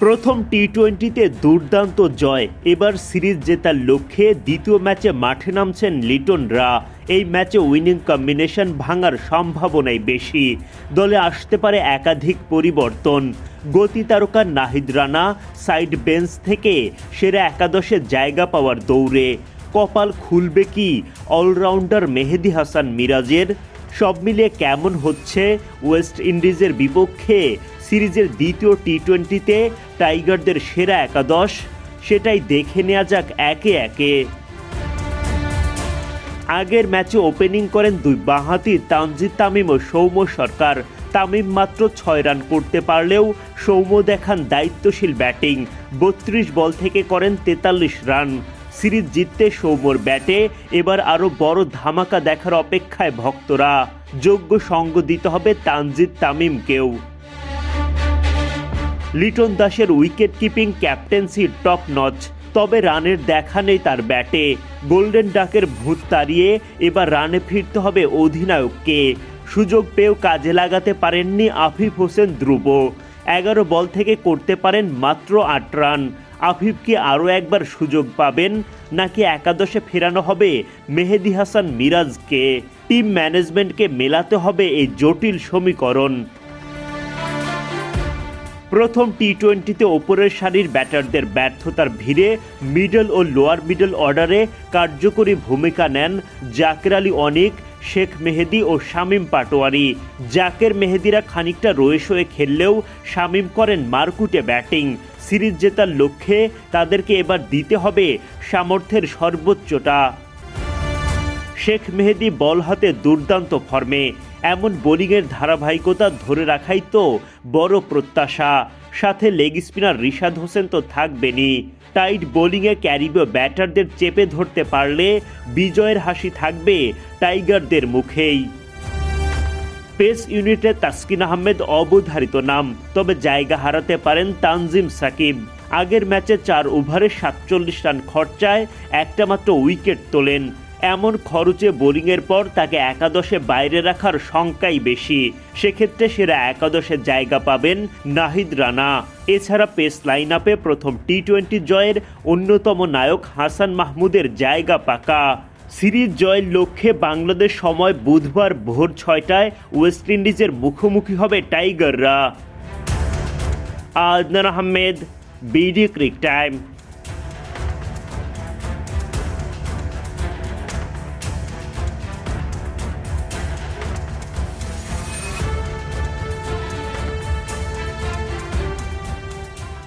প্রথম টি-20তে দুর্দান্ত জয়, এবার সিরিজ জেতার লক্ষ্যে দ্বিতীয় ম্যাচে মাঠে নামছেন লিটনরা। এই ম্যাচে উইনিং কম্বিনেশন ভাঙার সম্ভাবনাই বেশি। দলে আসতে পারে একাধিক পরিবর্তন। গতি তারকা নাহিদ রানা সাইড বেঞ্চ থেকে সেরা একাদশে জায়গা পাওয়ার দৌড়ে। কপাল খুলবে কি অলরাউন্ডার মেহেদী হাসান মিরাজের? সব মিলিয়ে কেমন হচ্ছে ওয়েস্ট ইন্ডিজের বিপক্ষে সিরিজের দ্বিতীয় টি-20তে টাইগারদের সেরা একাদশ? সেটাই দেখে নেওয়া যাক একে একে। আগের ম্যাচে ওপেনিং করেন দুই বাঁহাতি তানজিদ তামিম ও সৌম্য সরকার। তামিম মাত্র 6 রান করতে পারলেও সৌম্য দেখান দায়িত্বশীল ব্যাটিং। 32 বল থেকে করেন 43 রান। সিরিজ জিততে সৌম্যর ব্যাটে এবার আরও বড় ধামাকা দেখার অপেক্ষায় ভক্তরা। যোগ্য সঙ্গ দিতে হবে তানজিদ তামিমকেও। লিটন দাসের wicket keeping captaincy top notch, তবে রানের দেখা নেই তার ব্যাটে। গোল্ডেন ডাকের ভূত তাড়িয়ে এবার রানে ফিরতে হবে অধিনায়ককে। সুযোগ পেয়েও কাজে লাগাতে পারেননি আফিফ হোসেন ধ্রুব। 11 বল থেকে করতে পারেন মাত্র 8 রান। আফিফ কি আরও একবার সুযোগ পাবেন, নাকি একাদশে ফেরানো হবে মেহেদী হাসান মিরাজকে? টিম ম্যানেজমেন্টকে মেলাতে হবে এই জটিল সমীকরণ। প্রথম টি-20তে ওপরের সারির ব্যাটারদের ব্যর্থতার ভিড়ে মিডল ও লোয়ার মিডল অর্ডারে কার্যকরী ভূমিকা নেন জাকের আলী অনিক, শেখ মেহেদী ও শামীম পাটোয়ারি। জাকের মেহেদীরা খানিকটা রয়েস হয়ে খেললেও শামীম করেন মারকুটে ব্যাটিং। সিরিজ জেতার লক্ষ্যে তাদেরকে এবার দিতে হবে সামর্থ্যের সর্বোচ্চটা। শেখ মেহেদী বল হাতে দুর্দান্ত ফর্মে। এমন বোলিংয়ের ধারাবাহিকতা ধরে রাখাই তো বড় প্রত্যাশা। সাথে লেগ স্পিনার রিশাদ হোসেন তো থাকবেনই। টাইট বোলিংয়ে ক্যারিবীয় ব্যাটারদের চেপে ধরতে পারলে বিজয়ের হাসি থাকবে টাইগারদের মুখেই। পেস ইউনিটে তাসকিন আহমেদ অবধারিত নাম, তবে জায়গা হারাতে পারেন তানজিম সাকিব। আগের ম্যাচে 4 ওভারে 47 রান খরচায় একটা মাত্র উইকেট তোলেন। এমন খরচে বোলিংয়ের পর তাকে একাদশে বাইরে রাখার শঙ্কাই বেশি। সেক্ষেত্রে সেরা একাদশে জায়গা পাবেন নাহিদ রানা। এছাড়া পেস লাইন আপে প্রথম টি-20 জয়ের অন্যতম নায়ক হাসান মাহমুদের জায়গা পাকা। সিরিজ জয়ের লক্ষ্যে বাংলাদেশ সময় বুধবার ভোর 6টায় ওয়েস্ট ইন্ডিজের মুখোমুখি হবে টাইগাররা। Adnan Ahmed, BD Cric time.